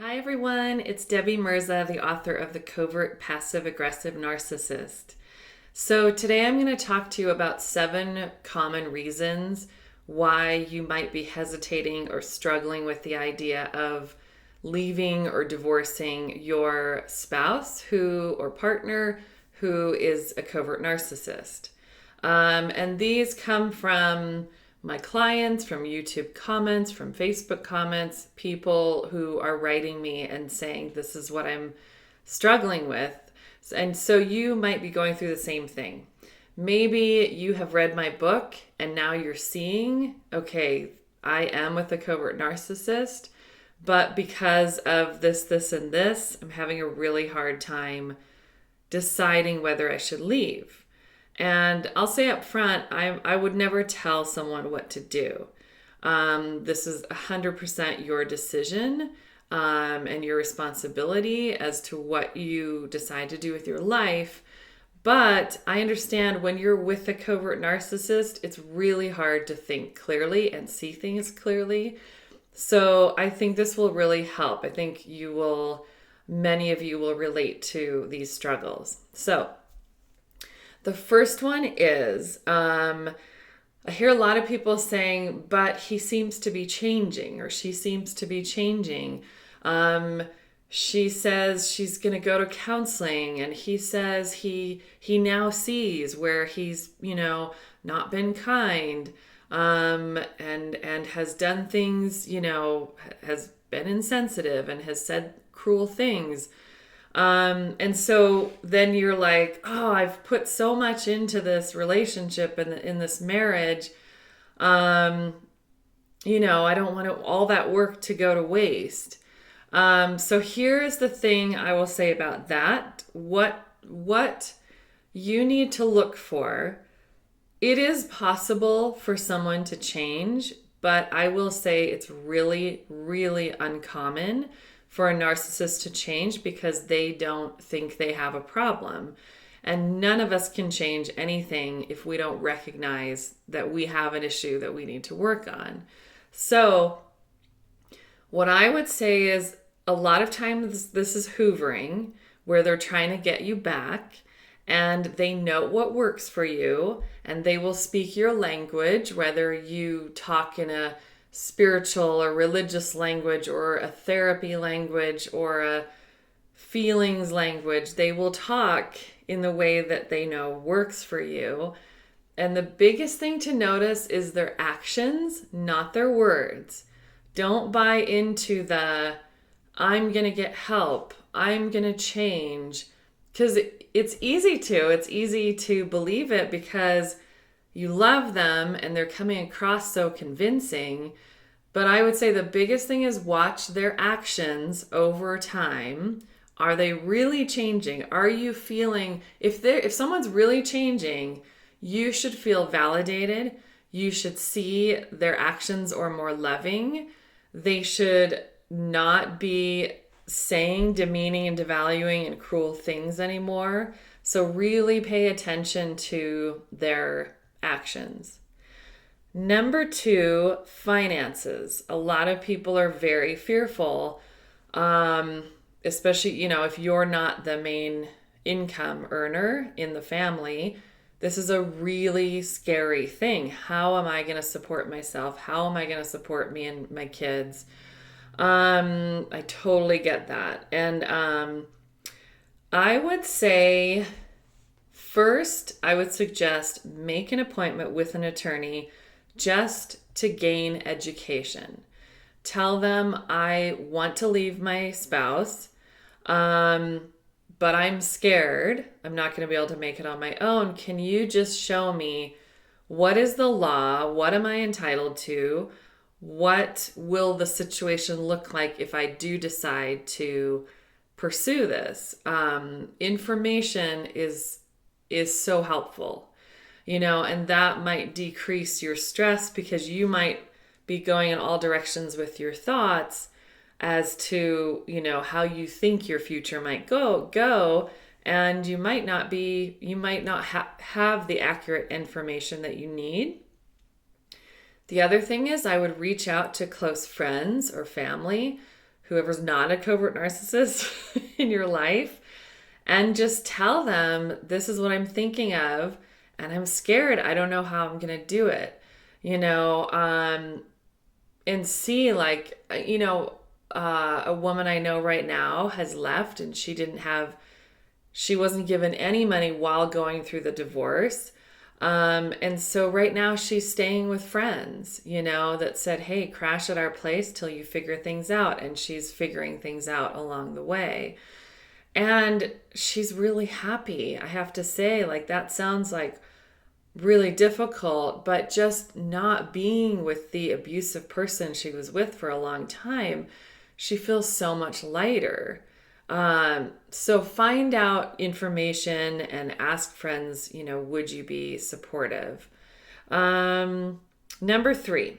Hi everyone, it's Debbie Mirza, the author of The Covert Passive Aggressive Narcissist. So today I'm going to talk to you about 7 common reasons why you might be hesitating or struggling with the idea of leaving or divorcing your spouse or partner who is a covert narcissist. And these come from my clients, from YouTube comments, from Facebook comments, people who are writing me and saying, this is what I'm struggling with. And so you might be going through the same thing. Maybe you have read my book and now you're seeing, okay, I am with a covert narcissist, but because of this, and this, I'm having a really hard time deciding whether I should leave. And I'll say up front, I would never tell someone what to do. This is 100% your decision and your responsibility as to what you decide to do with your life. But I understand when you're with a covert narcissist, it's really hard to think clearly and see things clearly. So I think this will really help. I think many of you will relate to these struggles. So the first one is, I hear a lot of people saying, but he seems to be changing, or she seems to be changing. She says she's going to go to counseling, and he says he now sees where he's, not been kind, and has done things, has been insensitive and has said cruel things. And so then you're like, oh, I've put so much into this relationship and in this marriage. I don't want all that work to go to waste. So here's the thing I will say about that. What you need to look for, it is possible for someone to change, but I will say it's really, really uncommon for a narcissist to change because they don't think they have a problem. And none of us can change anything if we don't recognize that we have an issue that we need to work on. So what I would say is a lot of times this is hoovering, where they're trying to get you back, and they know what works for you, and they will speak your language, whether you talk in a spiritual or religious language or a therapy language or a feelings language. They will talk in the way that they know works for you. And the biggest thing to notice is their actions, not their words. Don't buy into the, I'm going to get help, I'm going to change. Because it's easy to believe it because you love them and they're coming across so convincing. But I would say the biggest thing is watch their actions over time. Are they really changing? Are you feeling, if someone's really changing, you should feel validated. You should see their actions are more loving. They should not be saying demeaning and devaluing and cruel things anymore. So really pay attention to their actions. Number 2, finances. A lot of people are very fearful, especially, if you're not the main income earner in the family. This is a really scary thing. How am I going to support myself? How am I going to support me and my kids? I totally get that. And I would say, first, I would suggest make an appointment with an attorney just to gain education. Tell them, I want to leave my spouse, but I'm scared. I'm not going to be able to make it on my own. Can you just show me what is the law? What am I entitled to? What will the situation look like if I do decide to pursue this? Information is so helpful, and that might decrease your stress because you might be going in all directions with your thoughts as to, how you think your future might go, and you might not have the accurate information that you need. The other thing is I would reach out to close friends or family whoever's not a covert narcissist in your life, and just tell them, this is what I'm thinking of, and I'm scared. I don't know how I'm going to do it, and see, like, a woman I know right now has left, and she wasn't given any money while going through the divorce. And so right now she's staying with friends, that said, hey, crash at our place till you figure things out. And she's figuring things out along the way. And she's really happy. I have to say, like, that sounds like really difficult, but just not being with the abusive person she was with for a long time, she feels so much lighter. So find out information and ask friends, would you be supportive? Number 3,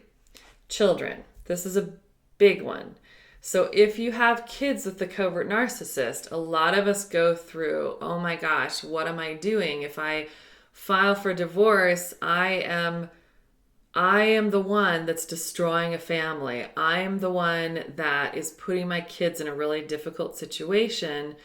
children. This is a big one. So if you have kids with the covert narcissist, a lot of us go through, oh my gosh, what am I doing? If I file for divorce, I am the one that's destroying a family. I am the one that is putting my kids in a really difficult situation.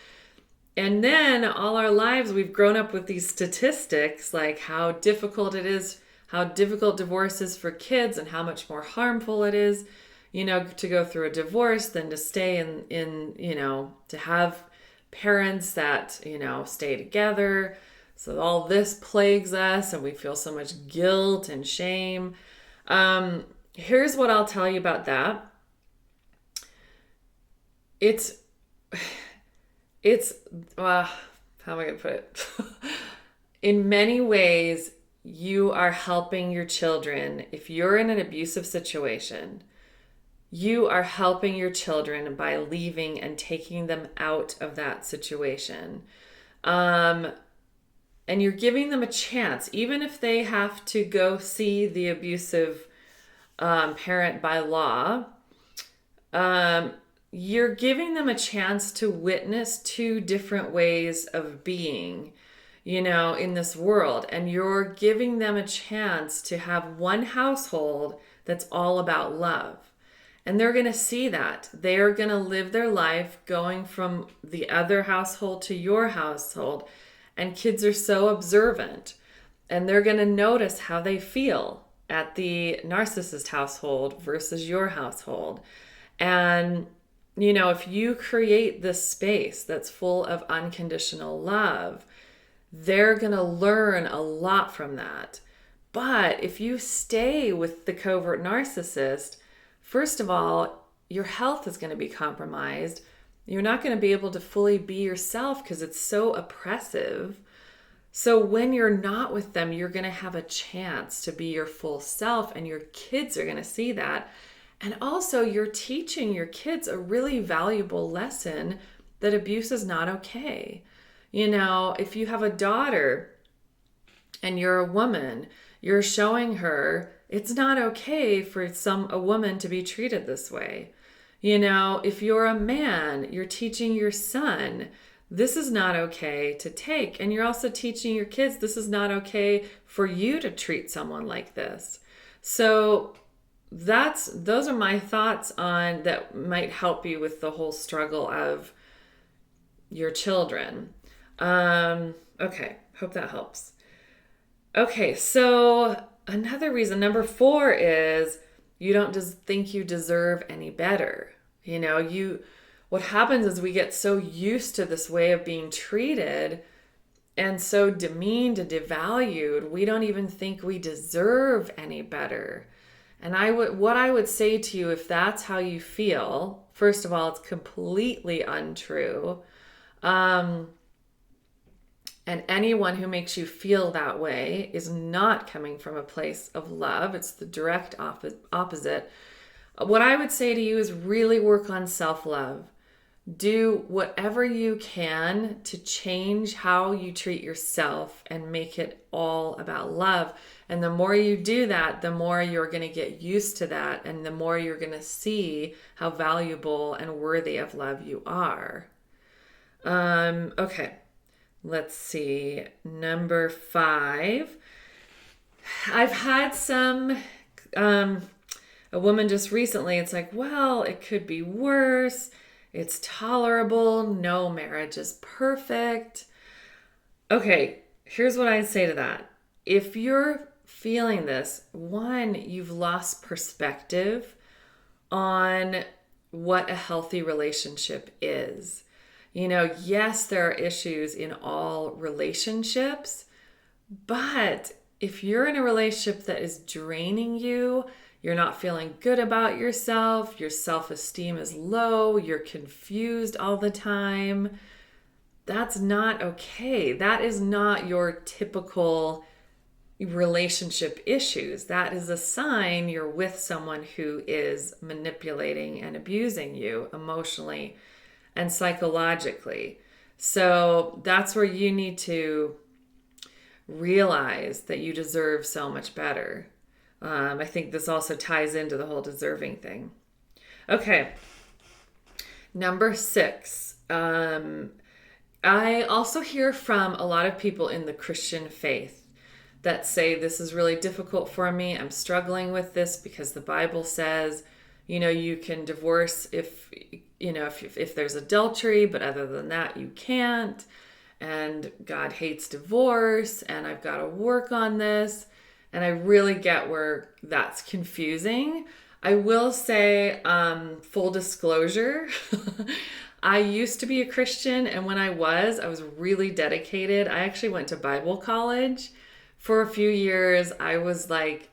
And then all our lives, we've grown up with these statistics, like how difficult it is, how difficult divorce is for kids, and how much more harmful it is, to go through a divorce than to stay in to have parents that, stay together. So all this plagues us, and we feel so much guilt and shame. Here's what I'll tell you about that. It's how am I going to put it? In many ways, you are helping your children. If you're in an abusive situation, you are helping your children by leaving and taking them out of that situation. And you're giving them a chance, even if they have to go see the abusive parent by law. You're giving them a chance to witness 2 different ways of being, in this world. And you're giving them a chance to have one household that's all about love. And they're going to see that. They're going to live their life going from the other household to your household. And kids are so observant. And they're going to notice how they feel at the narcissist household versus your household. And, if you create this space that's full of unconditional love, they're going to learn a lot from that. But if you stay with the covert narcissist, first of all, your health is going to be compromised. You're not going to be able to fully be yourself because it's so oppressive. So when you're not with them, you're going to have a chance to be your full self, and your kids are going to see that. And also, you're teaching your kids a really valuable lesson that abuse is not okay. If you have a daughter and you're a woman, you're showing her it's not okay for a woman to be treated this way. If you're a man, you're teaching your son, this is not okay to take. And you're also teaching your kids, this is not okay for you to treat someone like this. So those are my thoughts on that might help you with the whole struggle of your children. Okay, hope that helps. Okay, so another reason, number 4, is you don't just think you deserve any better. What happens is we get so used to this way of being treated and so demeaned and devalued, we don't even think we deserve any better. And what I would say to you, if that's how you feel, first of all, it's completely untrue. And anyone who makes you feel that way is not coming from a place of love. It's the direct opposite. What I would say to you is really work on self-love. Do whatever you can to change how you treat yourself and make it all about love. And the more you do that, the more you're going to get used to that, and the more you're going to see how valuable and worthy of love you are. Okay, let's see. Number 5. I've had some a woman just recently, it's like, well, it could be worse. It's tolerable. No marriage is perfect. Okay, here's what I'd say to that. If you're feeling this, one, you've lost perspective on what a healthy relationship is. Yes, there are issues in all relationships, but if you're in a relationship that is draining you, you're not feeling good about yourself, your self-esteem is low, you're confused all the time, that's not okay. That is not your typical relationship issues. That is a sign you're with someone who is manipulating and abusing you emotionally and psychologically. So that's where you need to realize that you deserve so much better. I think this also ties into the whole deserving thing. Okay, number 6. I also hear from a lot of people in the Christian faith that say, this is really difficult for me. I'm struggling with this because the Bible says, you can divorce if there's adultery, but other than that, you can't. And God hates divorce, and I've got to work on this. And I really get where that's confusing. I will say, full disclosure, I used to be a Christian, and when I was really dedicated. I actually went to Bible college for a few years. I was like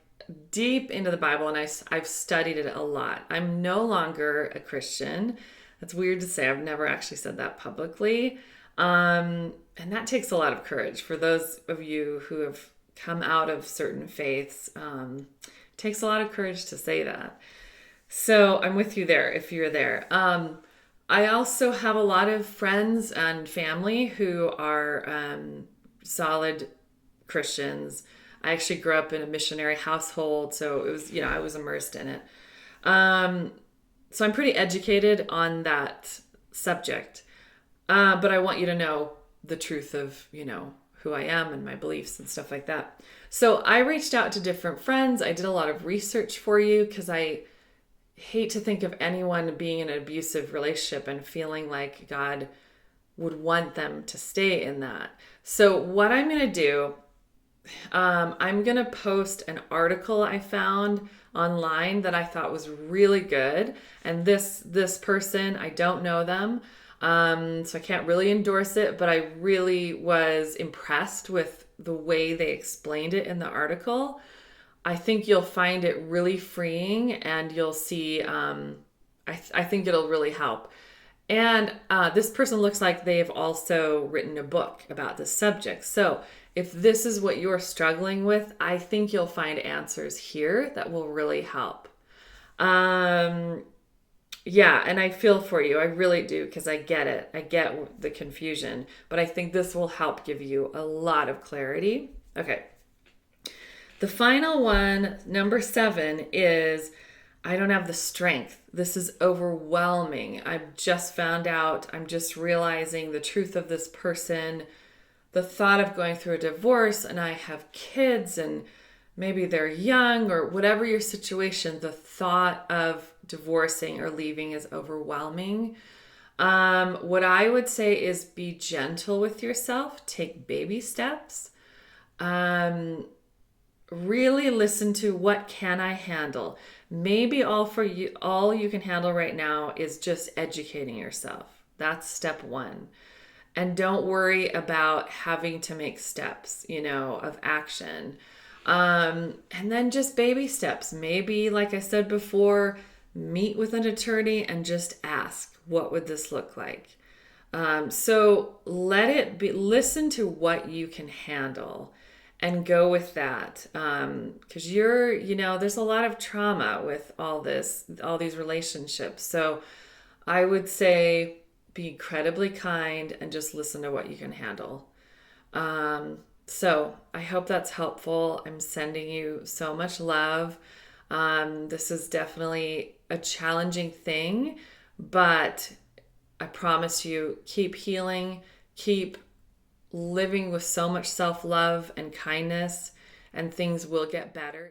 deep into the Bible, and I've studied it a lot. I'm no longer a Christian. That's weird to say. I've never actually said that publicly. And that takes a lot of courage. For those of you who have come out of certain faiths, it takes a lot of courage to say that. So I'm with you there if you're there. I also have a lot of friends and family who are solid Christians. I actually grew up in a missionary household, so it was, I was immersed in it. So I'm pretty educated on that subject. But I want you to know the truth of, who I am and my beliefs and stuff like that. So I reached out to different friends. I did a lot of research for you because I hate to think of anyone being in an abusive relationship and feeling like God would want them to stay in that. So what I'm going to do, I'm going to post an article I found online that I thought was really good. And this person, I don't know them, so I can't really endorse it, but I really was impressed with the way they explained it in the article. I think you'll find it really freeing, and you'll see, I think it'll really help. And this person looks like they've also written a book about this subject. So if this is what you're struggling with, I think you'll find answers here that will really help. Yeah, and I feel for you. I really do, because I get it. I get the confusion, but I think this will help give you a lot of clarity. Okay. The final one, number 7, is I don't have the strength. This is overwhelming. I've just found out, I'm just realizing the truth of this person, the thought of going through a divorce, and I have kids, and maybe they're young, or whatever your situation, the thought of divorcing or leaving is overwhelming. What I would say is be gentle with yourself. Take baby steps. Really listen to, what can I handle? Maybe all you can handle right now is just educating yourself. That's step 1. And don't worry about having to make steps, of action. And then just baby steps. Maybe, like I said before, meet with an attorney and just ask, what would this look like? So let it be, listen to what you can handle and go with that. Because there's a lot of trauma with all these relationships. So I would say be incredibly kind and just listen to what you can handle. So I hope that's helpful. I'm sending you so much love. This is definitely a challenging thing, but I promise you, keep healing, keep living with so much self-love and kindness, and things will get better.